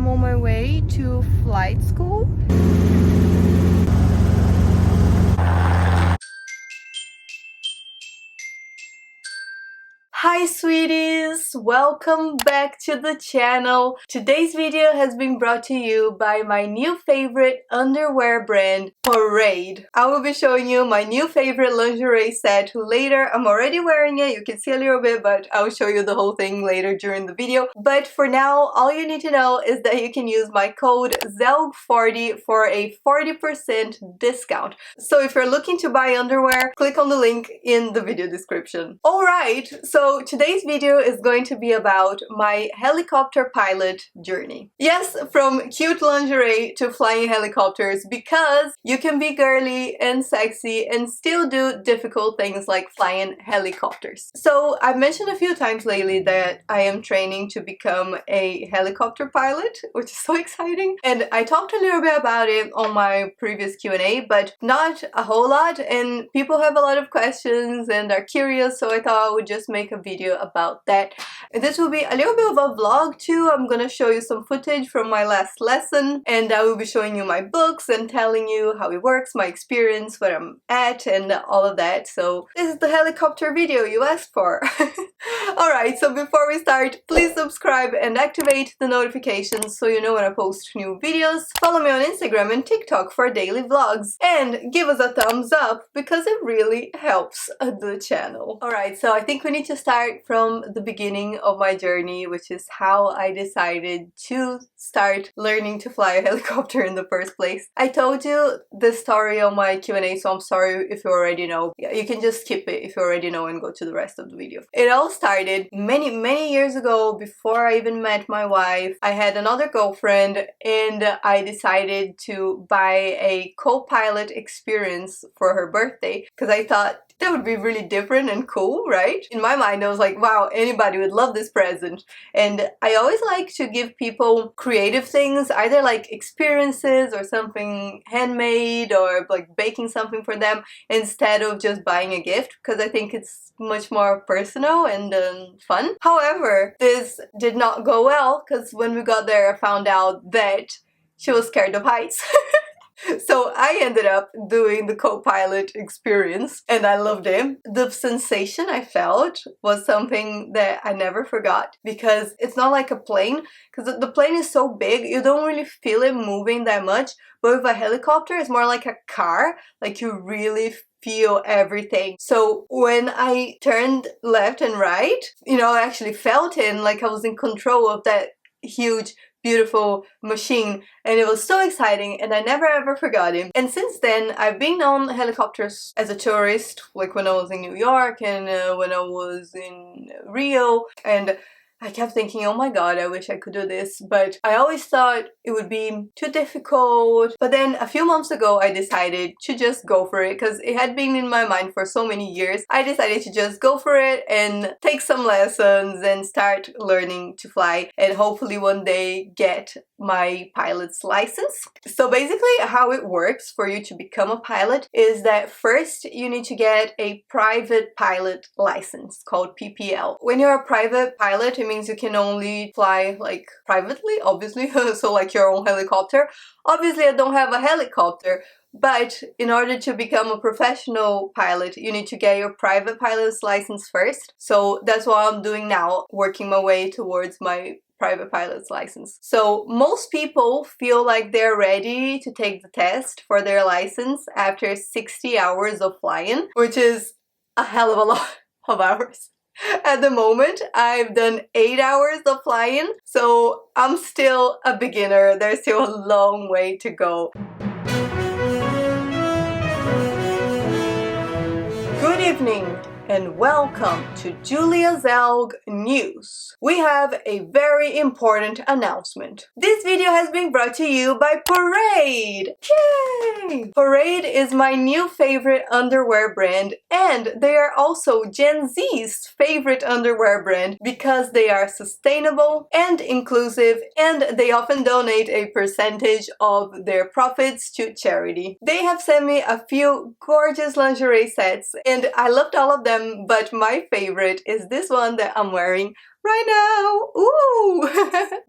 I'm on my way to flight school. Hi sweeties! Welcome back to the channel. Today's video has been brought to you by my new favorite underwear brand, Parade. I will be showing you my new favorite lingerie set later. I'm already wearing it, you can see a little bit, but I'll show you the whole thing later during the video. But for now, all you need to know is that you can use my code ZELG40 for a 40% discount. So if you're looking to buy underwear, click on the link in the video description. Alright, so today's video is going to be about my helicopter pilot journey. Yes, from cute lingerie to flying helicopters, because you can be girly and sexy and still do difficult things like flying helicopters. So I've mentioned a few times lately that I am training to become a helicopter pilot, which is so exciting. And I talked a little bit about it on my previous Q&A, but not a whole lot, and people have a lot of questions and are curious, so I thought I would just make a video about that. And this will be a little bit of a vlog too. I'm gonna show you some footage from my last lesson, and I will be showing you my books and telling you how it works, my experience, where I'm at, and all of that. So this is the helicopter video you asked for. Alright, so before we start, please subscribe and activate the notifications so you know when I post new videos. Follow me on Instagram and TikTok for daily vlogs, and give us a thumbs up because it really helps the channel. Alright, so I think we need to start from the beginning of my journey, which is how I decided to start learning to fly a helicopter in the first place. I told you this story on my Q&A, so I'm sorry if you already know. Yeah, you can just skip it if you already know and go to the rest of the video. It all started many years ago, before I even met my wife. I had another girlfriend and I decided to buy a co-pilot experience for her birthday because I thought that would be really different and cool, right? In my mind, I was like, wow, anybody would love this present. And I always like to give people creative things, either like experiences or something handmade or like baking something for them instead of just buying a gift, because I think it's much more personal and fun. However, this did not go well because when we got there, I found out that she was scared of heights. So I ended up doing the co-pilot experience and I loved it. The sensation I felt was something that I never forgot, because it's not like a plane, because the plane is so big you don't really feel it moving that much, but with a helicopter it's more like a car, like you really feel everything. So when I turned left and right, you know, I actually felt it, like I was in control of that huge beautiful machine, and it was so exciting and I never ever forgot it. And since then I've been on helicopters as a tourist, like when I was in New York and when I was in Rio, and I kept thinking, oh my god, I wish I could do this, but I always thought it would be too difficult. But then a few months ago I decided to just go for it, because it had been in my mind for so many years. I decided to just go for it and take some lessons and start learning to fly, and hopefully one day get my pilot's license. So basically how it works for you to become a pilot is that first you need to get a private pilot license called PPL. When you're a private pilot, it means you can only fly like privately, obviously, so like your own helicopter. Obviously I don't have a helicopter, but in order to become a professional pilot, you need to get your private pilot's license first. So that's what I'm doing now, working my way towards my private pilot's license. So most people feel like they're ready to take the test for their license after 60 hours of flying, which is a hell of a lot of hours. At the moment, I've done 8 hours of flying, so I'm still a beginner. There's still a long way to go. Good evening and welcome to Julia Zelg News. We have a very important announcement. This video has been brought to you by Parade! Yay! Parade is my new favorite underwear brand, and they are also Gen Z's favorite underwear brand because they are sustainable and inclusive, and they often donate a percentage of their profits to charity. They have sent me a few gorgeous lingerie sets and I loved all of them, but my favorite is this one that I'm wearing right now. Ooh!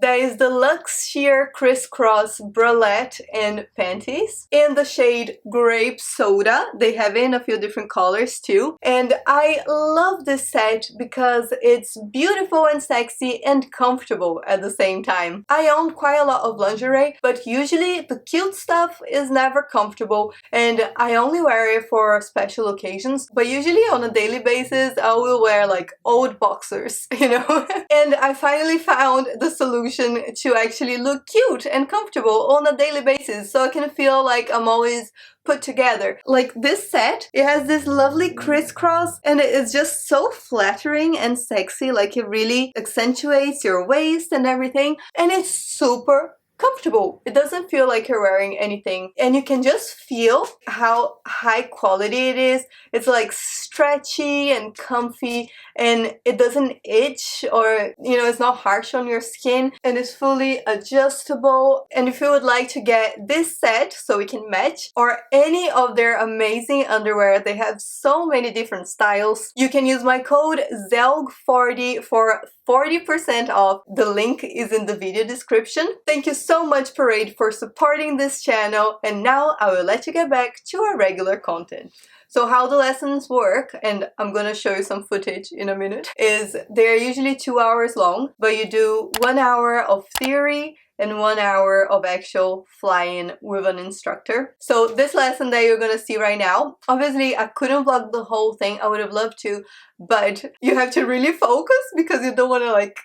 That is the Luxe Sheer Criss-Cross Bralette and panties in the shade Grape Soda. They have it in a few different colors too. And I love this set because it's beautiful and sexy and comfortable at the same time. I own quite a lot of lingerie, but usually the cute stuff is never comfortable and I only wear it for special occasions. But usually on a daily basis, I will wear like old boxers, you know? And I finally found the solution to actually look cute and comfortable on a daily basis, so I can feel like I'm always put together. Like this set, it has this lovely crisscross and it is just so flattering and sexy, like it really accentuates your waist and everything, and it's super comfortable. It doesn't feel like you're wearing anything and you can just feel how high quality it is. It's like stretchy and comfy and it doesn't itch or, you know, it's not harsh on your skin and it's fully adjustable. And if you would like to get this set so we can match or any of their amazing underwear, they have so many different styles, you can use my code ZELG40 for 40% off. The link is in the video description. Thank you so much, Parade, for supporting this channel, and now I will let you get back to our regular content. So how the lessons work, and I'm gonna show you some footage in a minute, is they're usually 2 hours long, but you do 1 hour of theory and 1 hour of actual flying with an instructor. So this lesson that you're gonna see right now, obviously I couldn't vlog the whole thing, I would have loved to, but you have to really focus because you don't want to like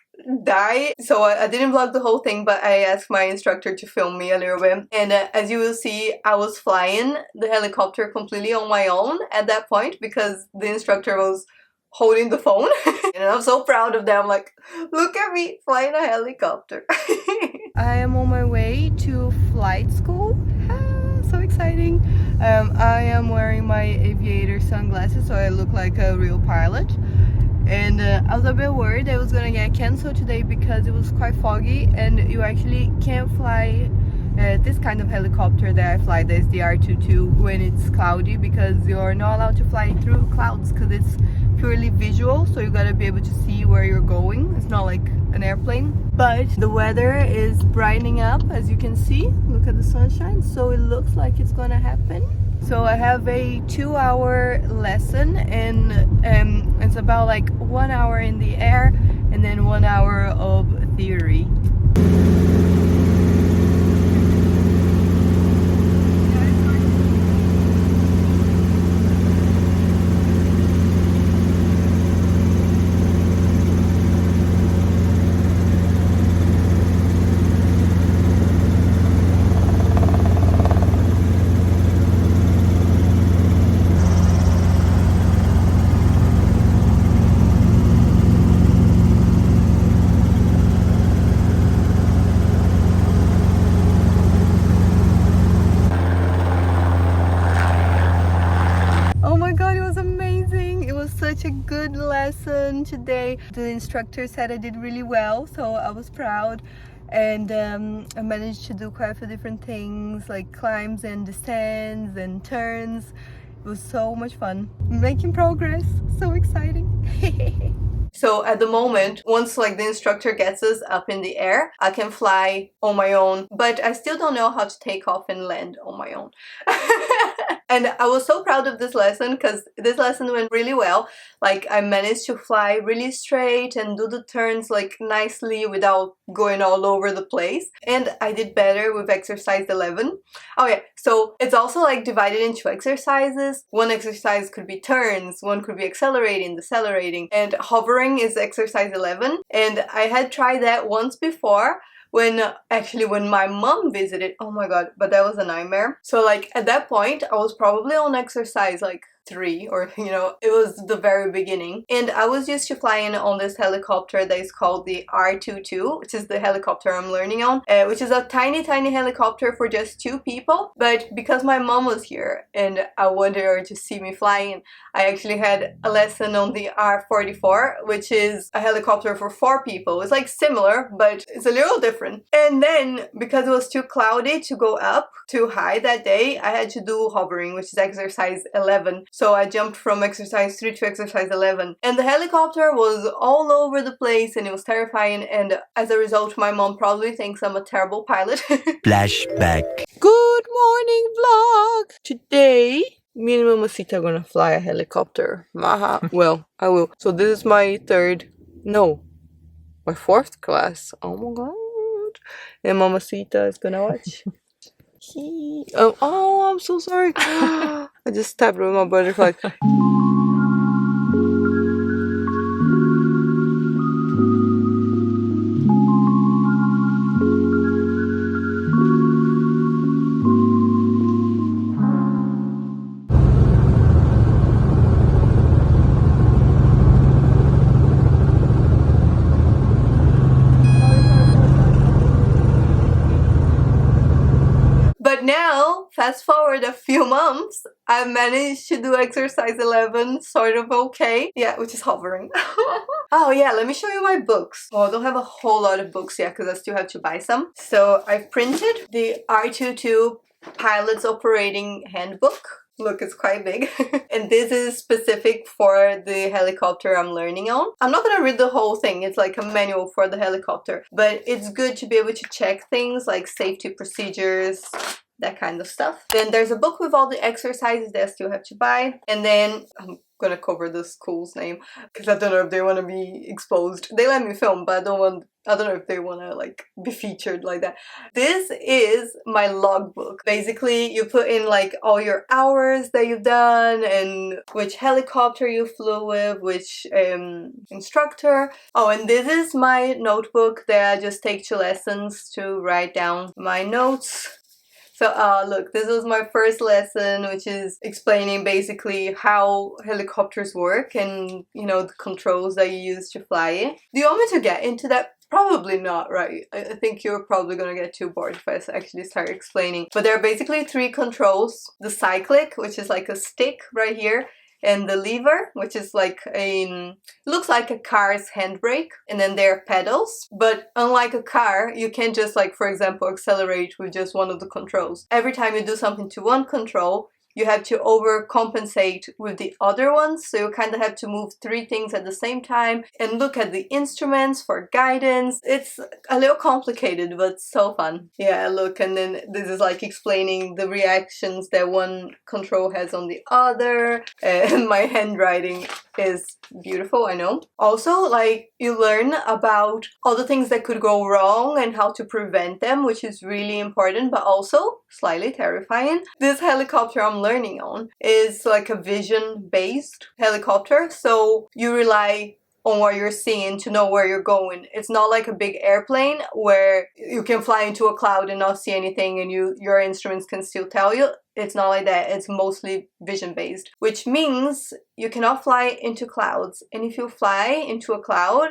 die. So I didn't vlog the whole thing, but I asked my instructor to film me a little bit. And as you will see, I was flying the helicopter completely on my own at that point because the instructor was holding the phone. And I'm so proud of them, like, look at me flying a helicopter. I am on my way to flight school. So exciting. I am wearing my aviator sunglasses so I look like a real pilot. And I was a bit worried it was gonna get cancelled today because it was quite foggy and you actually can't fly this kind of helicopter that I fly, that's the R22, when it's cloudy because you're not allowed to fly through clouds because it's purely visual, so you gotta be able to see where you're going. It's not like an airplane. But the weather is brightening up, as you can see. Look at the sunshine, so it looks like it's gonna happen. So I have a 2-hour lesson and it's about like 1 hour in the air and then 1 hour of theory. Such a good lesson today. The instructor said I did really well, so I was proud, and I managed to do quite a few different things like climbs and descents and turns. It was so much fun. Making progress, so exciting. So at the moment, once like the instructor gets us up in the air, I can fly on my own, but I still don't know how to take off and land on my own. And I was so proud of this lesson because this lesson went really well. Like I managed to fly really straight and do the turns like nicely without going all over the place. And I did better with exercise 11. Oh yeah, so it's also like divided into exercises. One exercise could be turns, one could be accelerating, decelerating, and hovering is exercise 11. And I had tried that once before, when my mom visited. Oh my god, but that was a nightmare. So like at that point I was probably on exercise like 3, or you know, it was the very beginning, and I was used to flying on this helicopter that is called the R22, which is the helicopter I'm learning on, which is a tiny helicopter for just 2 people. But because my mom was here and I wanted her to see me flying, I actually had a lesson on the R44, which is a helicopter for 4 people. It's like similar, but it's a little different. And then because it was too cloudy to go up too high that day, I had to do hovering, which is exercise 11. So I jumped from exercise 3 to exercise 11. And the helicopter was all over the place and it was terrifying, and as a result my mom probably thinks I'm a terrible pilot. Flashback. Good morning vlog! Today, me and Mamacita are gonna fly a helicopter. Maha. Well, I will. So this is my my 4th class. Oh my god. And Mamacita is gonna watch. Oh, I'm so sorry. I just stabbed with my butterfly. But now, fast forward a few months, I've managed to do exercise 11 sort of okay. Yeah, which is hovering. Oh yeah, let me show you my books. Oh, I don't have a whole lot of books yet because I still have to buy some. So I've printed the R22 Pilot's Operating Handbook. Look, it's quite big. And this is specific for the helicopter I'm learning on. I'm not gonna read the whole thing, it's like a manual for the helicopter, but it's good to be able to check things like safety procedures, that kind of stuff. Then there's a book with all the exercises that I still have to buy. And then I'm gonna cover the school's name because I don't know if they want to be exposed. They let me film, but I don't know if they want to like be featured like that. This is my logbook. Basically, you put in like all your hours that you've done and which helicopter you flew with, which instructor. Oh, and this is my notebook that I just take to lessons to write down my notes. So look, this was my first lesson, which is explaining basically how helicopters work and, you know, the controls that you use to fly it. Do you want me to get into that? Probably not, right? I think you're probably gonna get too bored if I actually start explaining. But there are basically 3 controls. The cyclic, which is like a stick right here, and the lever, which is like looks like a car's handbrake, and then there are pedals. But unlike a car, you can't just like, for example, accelerate with just one of the controls. Every time you do something to one control, you have to overcompensate with the other ones, so you kind of have to move 3 things at the same time and look at the instruments for guidance. It's a little complicated, but so fun. Yeah, look, and then this is like explaining the reactions that one control has on the other, and my handwriting is beautiful, I know. Also, like, you learn about all the things that could go wrong and how to prevent them, which is really important, but also slightly terrifying. This helicopter I'm learning on is like a vision-based helicopter, so you rely on what you're seeing to know where you're going. It's not like a big airplane where you can fly into a cloud and not see anything and your instruments can still tell you. It's not like that. It's mostly vision-based, which means you cannot fly into clouds. And if you fly into a cloud,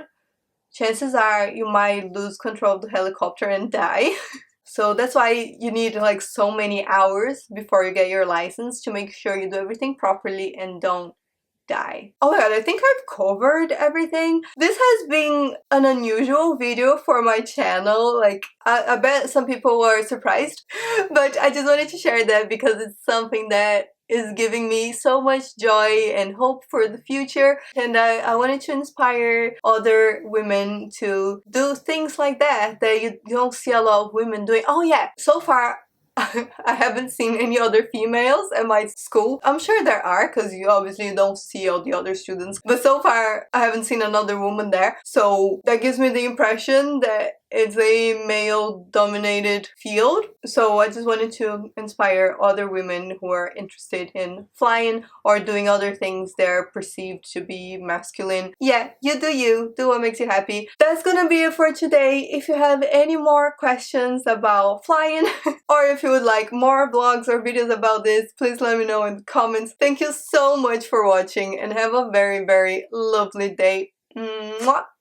chances are you might lose control of the helicopter and die. So that's why you need like so many hours before you get your license to make sure you do everything properly and don't die. Oh my god, I think I've covered everything. This has been an unusual video for my channel. Like, I bet some people were surprised, but I just wanted to share that because it's something that is giving me so much joy and hope for the future, and I wanted to inspire other women to do things like that you don't see a lot of women doing. Oh yeah, so far I haven't seen any other females at my school. I'm sure there are because you obviously don't see all the other students, but so far I haven't seen another woman there, so that gives me the impression that it's a male-dominated field. So I just wanted to inspire other women who are interested in flying or doing other things that are perceived to be masculine. Yeah, you do what makes you happy. That's gonna be it for today. If you have any more questions about flying or if you would like more vlogs or videos about this, please let me know in the comments. Thank you so much for watching and have a very, very lovely day. Mwah!